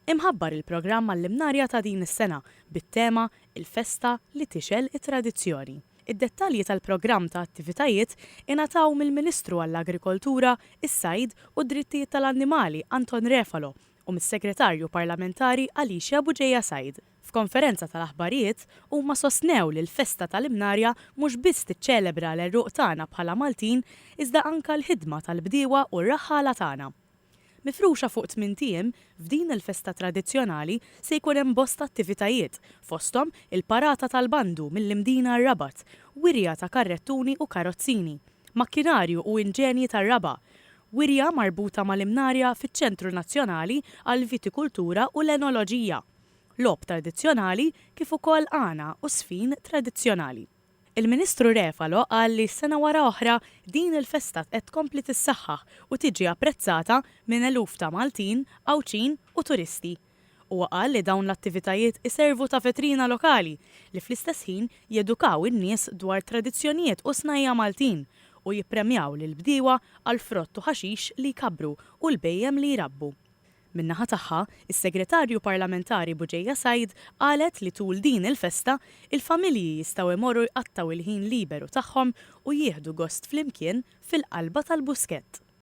Imħabbar il-programm għall-imnarja ta' din is-sena bit-tema Il-Festa li tixel it-tradizzjoni. Id-dettalji tal-programm ta' attivitajiet ingħataw mill-Ministru għall-Agrikoltura, is-Sajd u d-Drittijiet tal-Annimali Anton Refalo u mis-Segretarju Parlamentari Alicia Buġejja Sajd. F'konferenza tal-aħbarijiet huma sostnew li l-festa tal-imnarja mhux biss tiċċelebra l-għerruq tagħna bħala Maltin iżda anke l-ħidma tal-bdiewa u r-raħħala tagħna. Mifruxa fuq 8 tiem, f'din il-festa tradizzjonali se jkun hemm bosta attivitajiet, fosthom il-parata tal-bandu mill-Imdina r-Rabat, wirja ta' karrettuni u karozzini, makkinarju u inġenji tar-raba', wirja marbuta mal-imnarja fiċ-Ċentru Nazzjonali għall-Vitikultura u l-Enoloġija, logħob tradizzjonali kif ukoll għana u sfin tradizzjonali. Il-Ministru Refalo qal li s-sena wara oħra din il-festa qed tkompli tissaħħaħ u tiġi apprezzata minn eluf ta' Maltin, Awċin u turisti. U qal li dawn l-attivitajiet iservu ta' vetrina lokali li fl-istess ħin jedukaw in-nies dwar tradizzjonijiet u snajja Maltin u jippremjaw lil bdiewa għal frott u ħaxix li jkabbru u l-bejjem li jrabbu. Min-naħa tagħha, is-Segretarju Parlamentari Buġejja Sajd qalet li tul din il-festa il-familji jistgħu jmorru jqattaw il-ħin liberu tagħhom u jieħdu gost flimkien fil-qalba tal-buskett.